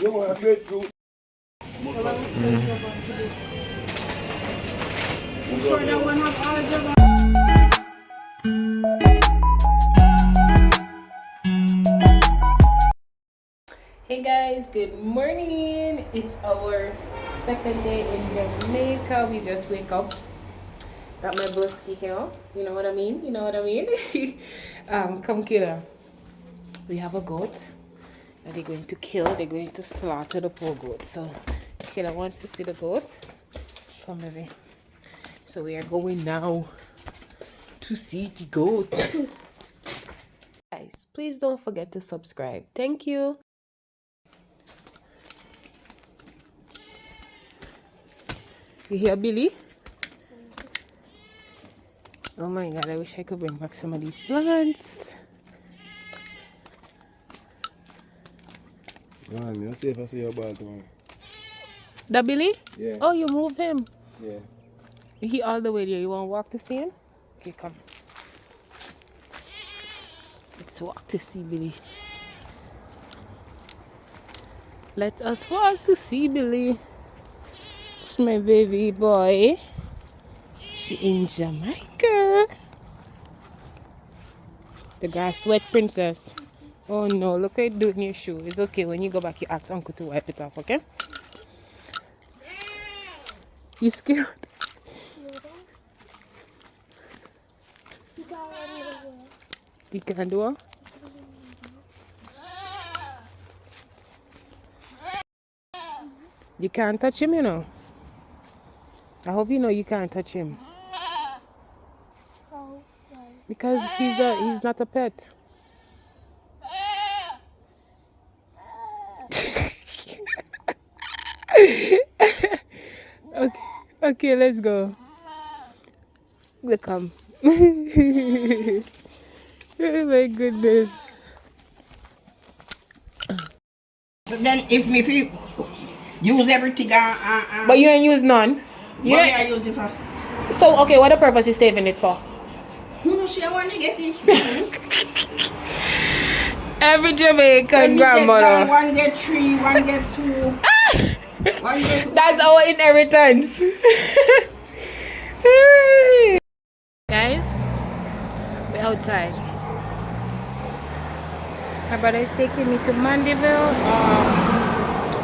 You want a breadfruit? Hey guys, good morning. It's our second day in Jamaica. We just wake up. Got my broski here. You know what I mean? You know what I mean? Come killer. We have a goat that they're going to kill. They're going to slaughter the poor goat. So killer wants to see the goat. Come baby. So we are going now to see the goat. Guys, please don't forget to subscribe. Thank you. You hear Billy? Oh my god, I wish I could bring back some of these plants. Man, you'll see if I see your ball tomorrow. That Billy? Yeah. Oh, you move him. Yeah. He all the way there. You want to walk to see him? Okay, come. Let's walk to see Billy. Let us walk to see Billy. It's my baby boy. She in Jamaica. The grass wet princess. Oh no, look what you do in your shoe. It's okay. When you go back, you ask uncle to wipe it off, okay? You scared? You can't do it? You can't touch him, you know. I hope you know you can't touch him. Because he's not a pet. Okay, let's go. Look, come. Oh my goodness. So then if me feel use everything But you ain't use none. You what ain't- I use it for? So okay, what the purpose you saving it for? You know she want to get it. Every Jamaican When you get grandmother. down, one get 3, one get 2. One get That's our inheritance. Guys, we're outside. My brother is taking me to Mandeville.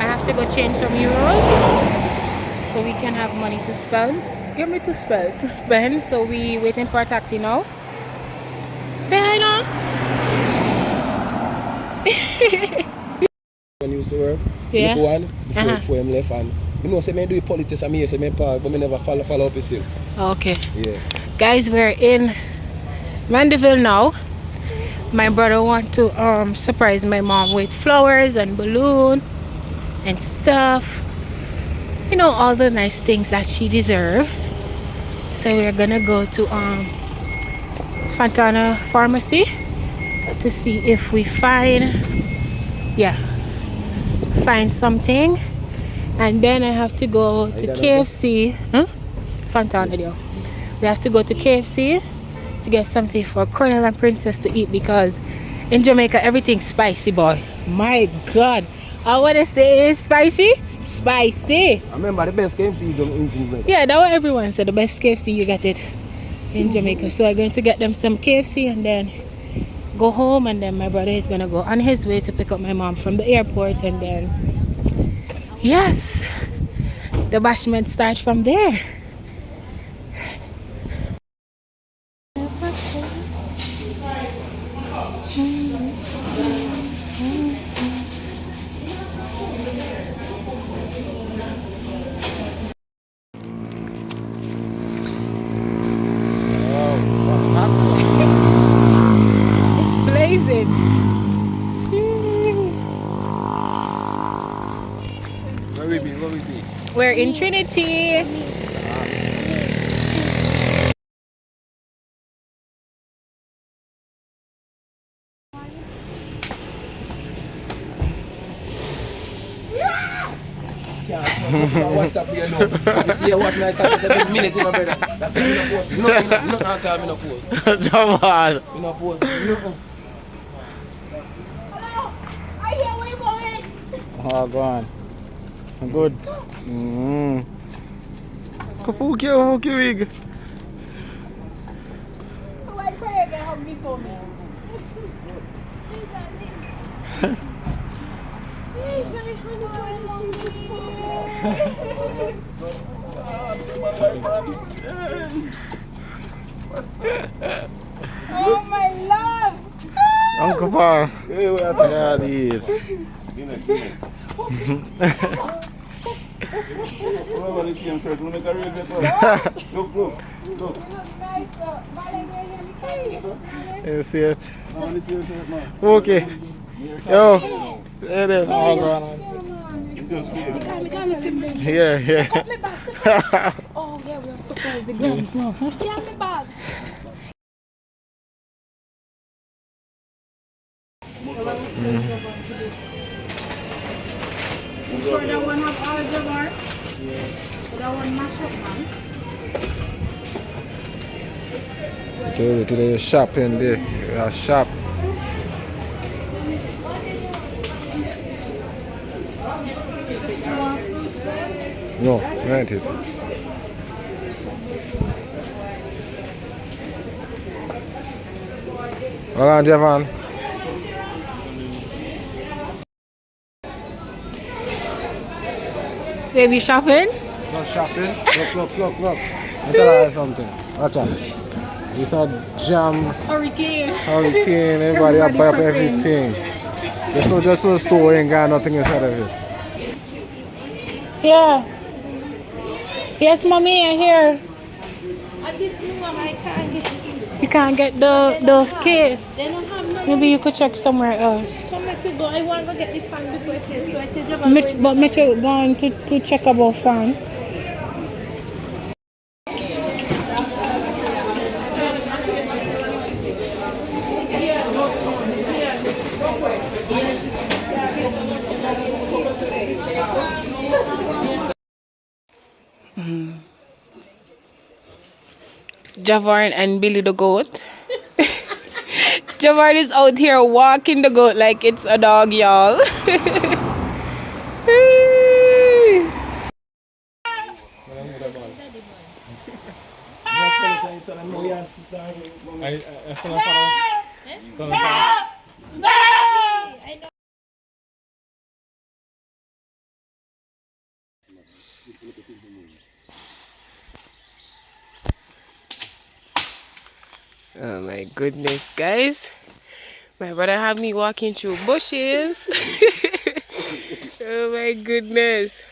I have to go change some euros so we can have money to spend. Give me to spend. So we waiting for a taxi now. Say hi now. When you used to work, Yeah. you go on before, Uh-huh. before him left and you know, say me do politics and me say me park, but me never follow up his still. Okay. Yeah. Guys, we're in Mandeville now. My brother want to surprise my mom with flowers and balloon and stuff. You know, all the nice things that she deserves. So we're gonna go to Fontana Pharmacy to see if we find something. And then I have to go to KFC. Fontana there. We have to go to KFC to get something for Colonel and Princess to eat because in Jamaica everything's spicy, boy. My God. I want to say it's spicy. Spicy. I remember the best KFC you done in Jamaica. Yeah, that's what everyone said. The best KFC, you get it in Jamaica. So I'm going to get them some KFC and then go home. And then my brother is going to go on his way to pick up my mom from the airport. And then, yes, the bashment starts from there. It's blazing. Where we be? We're in Trinity. WhatsApp here now. I see what I catch every minute, my brother. That's why I'm not post. Not call me no post. Come on. You know post. Hello, I hear we going. Oh, go on. Good. Kafuki wig. So why Craig get hug me for me? Oh my love! Uncle Pa. Hey, where's the eat? Look. You see it? Okay. Yo. Hey there. Oh, go on. Yeah. Oh yeah, we are surprised the grams now. Yeah, me bag. Sure that one have all the bar? Yeah. That one mash up, man. To the shop in there. A shop. No, not it. Hold on, Javon. Baby shopping? Not shopping. Look. Let me tell you something. Watch out. It's a jam. Hurricane. Everybody up buy up everything. Just so the store ain't got nothing inside of it. Yeah. Yes, mommy, I hear. At this moment, I can't get it. You can't get those case. They don't have none. Maybe you could check somewhere else. Come let me go. I want to get the fan before I take But me too want to check about fan. Javarn and Billy the goat. Javarn is out here walking the goat like it's a dog, y'all. Oh my goodness, guys. My brother had me walking through bushes. Oh my goodness.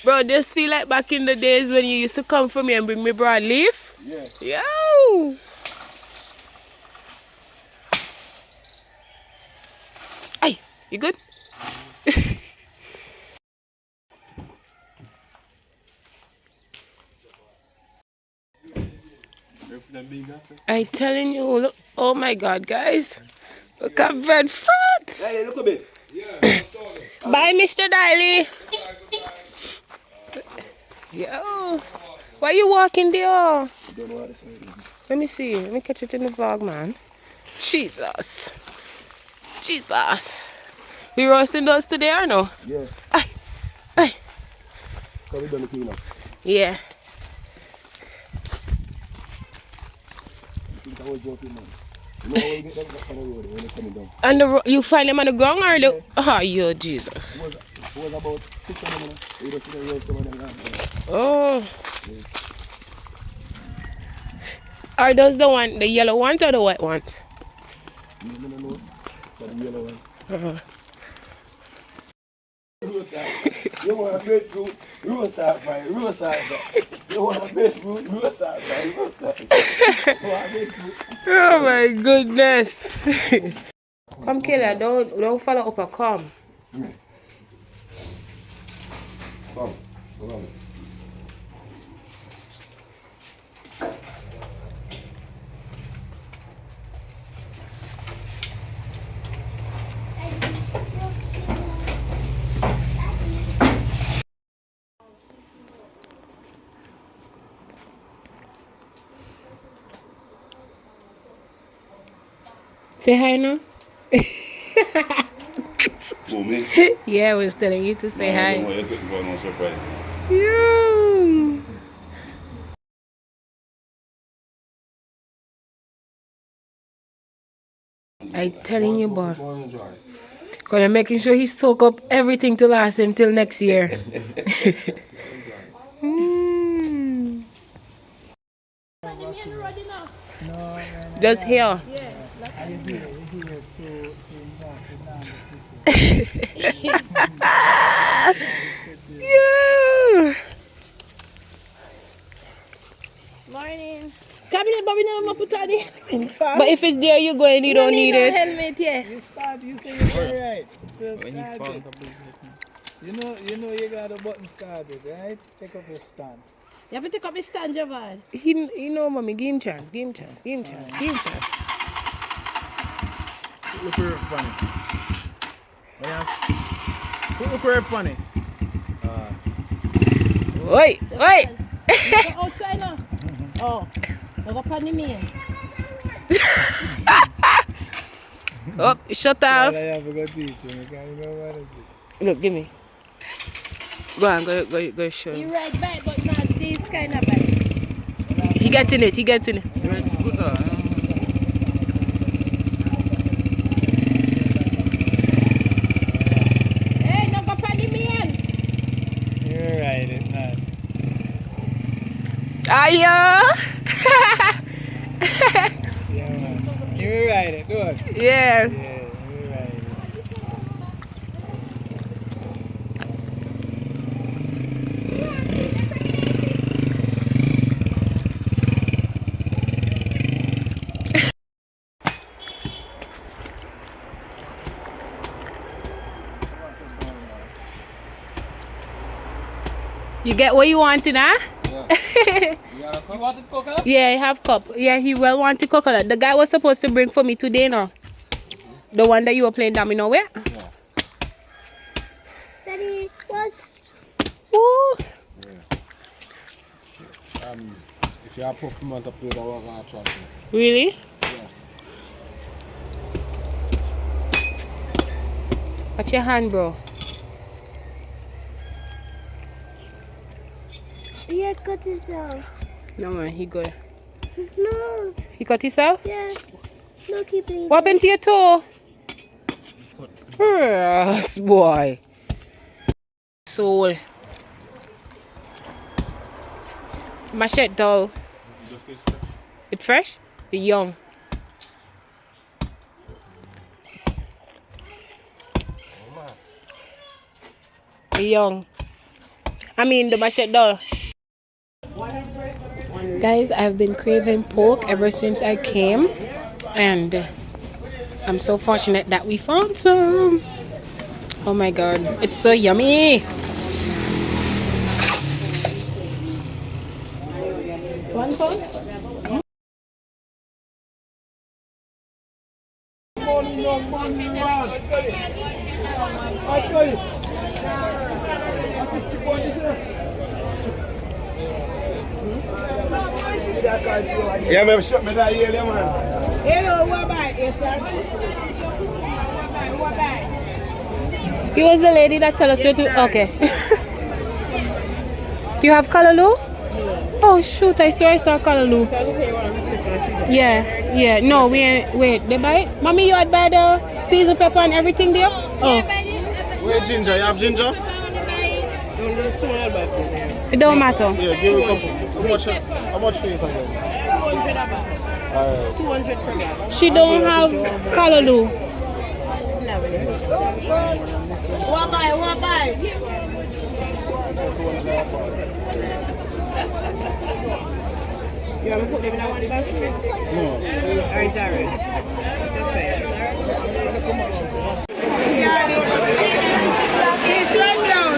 Bro, this feel like back in the days when you used to come for me and bring me broadleaf. Yeah. Yo! Hey, you good? I'm telling you, look, oh my god, guys. Look at bread fruit. Hey, look a bit. Bye, Mr. Diley. Yo, why you walking there? Let me see. Let me catch it in the vlog, man. Jesus. We roasting those today or no? Yeah. Ay. So we done the cleanup. Yeah. I was joking, man. You know how we get them back on the road when they're coming down? And you find them on the ground or the... Oh, yo, Jesus. It was about 6 of them. We just see the road coming down. Oh. Are those the yellow ones or the white ones? No. But the yellow one. You want a grapefruit? Roadside fire. You want a grapefruit? Roadside fire. Oh my goodness. Come, Kayla, don't follow up or come. Come on. Say hi now. Who, me? Yeah, I was telling you to say No, hi. you couldn't go no surprise. Yeah. I telling you, boy. Cause I'm making sure he soak up everything to last him till next year. Mm. Just here. Yeah. Morning. Come in, but we don't put on the But if it's there, you go and you don't need it. helmet here. You start, you say you're right. You know you got a button started, right? Take up your stand. You have to take up the stand, Javan. He know, mommy. Give him chance. Give him chance. Give him chance. Give him chance. Look where it's funny. Look where it's funny. Wait, wait. Go outside now. Oh, go up on the main. Oh, shut off. I have to go teach you. You can't even manage it. Look, give me. Go on, go show He him. ride bike, but not this kind of bike. He getting it. He getting it. Hey, no go up on the main. You're right, it's not. Aya. Yeah, man. You're right, it good. Yeah. Yeah, you're right. You get what you wanted, huh? Yeah. You wanted coconut? Yeah, I have cup. Yeah, he well wanted coconut. The guy was supposed to bring for me today now. The one that you were playing domino with? Yeah. Daddy, what's Ooh. If you have performance up there, we're going to try to. Really? Watch your hand, bro. he cut himself? No, man, he good. No, He cut himself? yes. No, keeping. What happened to your toe? Yes, boy. Soul. Machete doll. It's fresh? It's young. It's young. I mean the machete doll. Guys, I've been craving pork ever since I came, and I'm so fortunate that we found some. Oh my god, it's so yummy. One pound? Yeah, man, shut me down here, man. Hello, what about you, sir? What about? He was the lady that told us Yes, to. sir. Okay. You have callaloo? Oh shoot! I swear I saw callaloo. Yeah, yeah. No, we ain't. Wait, they buy it? Mommy, you had buy the seasoned pepper and everything there? Oh, Where ginger? You have ginger? it don't matter. Yeah, give me a couple. How much for you? 200 per bag. She don't have callaloo. What buy? What buy? You want to put them in a one basket? No. Or is that right? It's right down.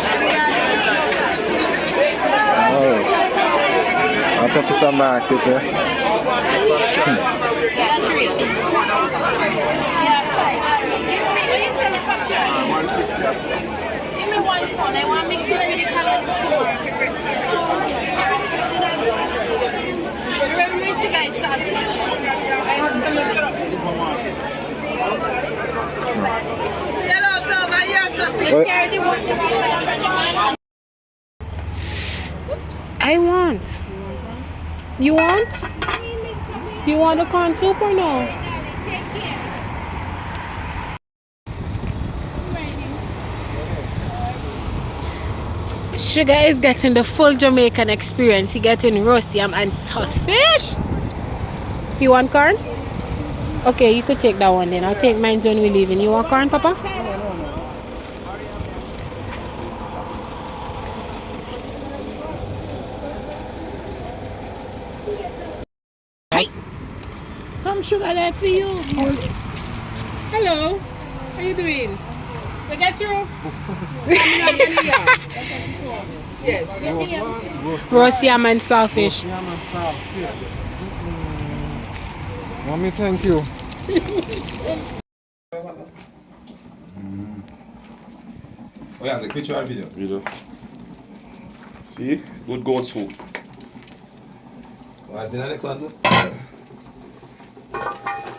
Oh. I'll talk to some market, eh? Give me one phone. I want to mix it with the color. Remember if you guys saw this? Hello, Tom. Are you I want. You want? You want a corn soup or no? Sugar is getting the full Jamaican experience. He getting roast yam and salt fish. You want corn? Okay, you could take that one then. I'll take mine when we leave. And you want corn, Papa? Hi. Come sugar there for you. Hello. How you doing? We get through? Yes. Roast yam and saltfish. Yam and saltfish. Mommy, thank you. Oh yeah, the picture or video? Video. See? Good goat soup. What's in the next one?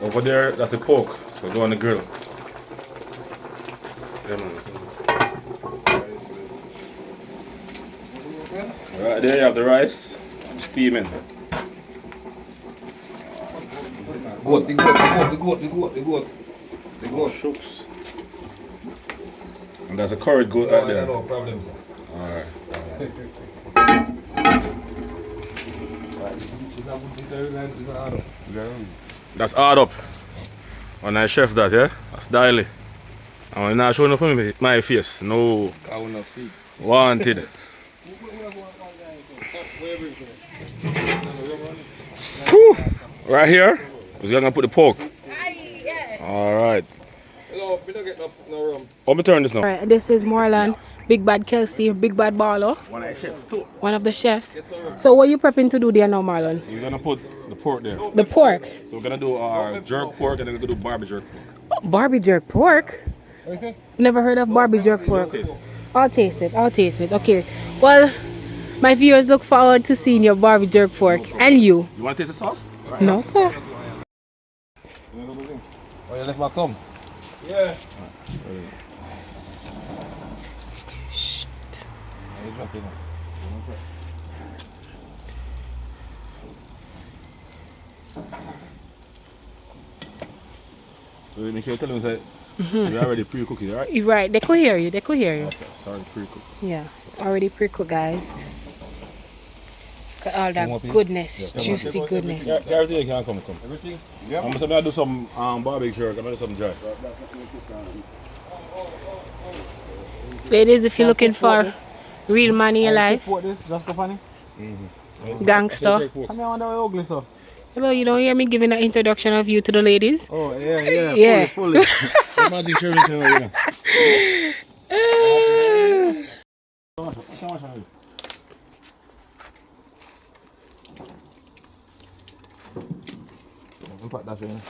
Over there, that's the pork. So go on the grill. Yeah, man. Right there you have the rice. Steaming. The goat. Shooks. And there's a curried goat right there. No problem, sir. Alright. That's hard up. When I chef that, yeah? That's daily. And when I show nothing my face, no. I will not speak. Wanted. Whew. Right here, we're gonna put the pork. Alright. Hello, we don't get no rum. Let me turn this now. Alright, this is Marlon, Big Bad Kelsey, Big Bad Barlow, One I chef too. one of the chefs. So what are you prepping to do there now, Marlon? We're gonna put the pork there. The pork. So we're gonna do our jerk pork and then we're gonna do Barbie jerk pork. Barbie jerk pork? Never heard of Barbie jerk pork. I'll taste it. I'll taste it. Okay. Well, my viewers look forward to seeing your Barbie jerk pork. And you. You wanna taste the sauce? No, sir. Oh, you left back some? Yeah. So make sure you tell them that you're already pre-cooked, right? You're right. They could hear you. They could hear you. Okay, sorry, pre-cooked. Yeah. It's already pre-cooked, guys. Look at all that goodness. Juicy goodness. Yeah, everything can come. Everything? I'm gonna do some barbecue jerk. I'm gonna do some dry. Ladies, if you're looking for real man in your life, What this? Just for funny? gangster. Come here, wonder why ugly so. Hello, you don't hear me giving an introduction of you to the ladies? Oh, yeah. Yeah. Fully. Magic cherry, you know. Impact that thing.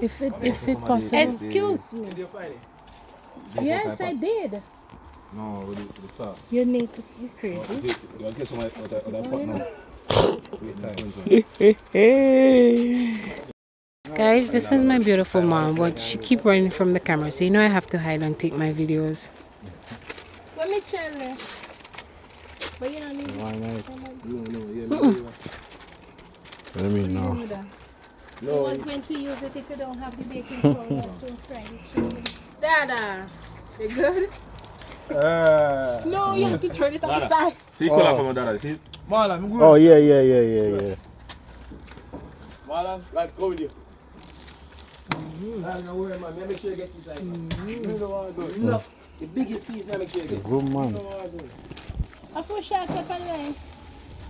If it possible. Excuse me. Yes, I did. No, with the sauce. You need to be crazy. You get some of that pot now. Guys, this is my beautiful mom, but she keep running from the camera, so you know I have to hide and take my videos. Let me tell but you don't need Let me know. You was going to use it if you don't have the baking powder to fry it. Dada, you good? No, you have to turn it upside. See, call up from Dada. See? Oh, yeah. Marlon, like, go with you. I don't know where, man. Make sure you get this like you don't want to do it. Look, the biggest piece, make sure you get it. Zoom, man. I put shots up on line.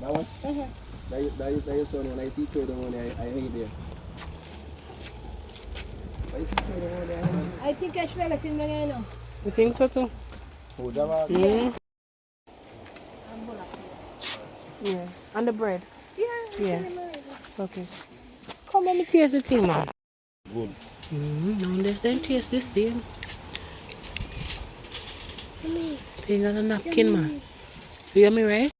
That one? That is son when I see the one I hate there. I think I should let him know, you know. You think so too? Oh, that one? Yeah. And the bread? Yeah. Okay. Come let me taste the thing, man. Good. No, this don't taste the same. They got a napkin, man. You hear me, right?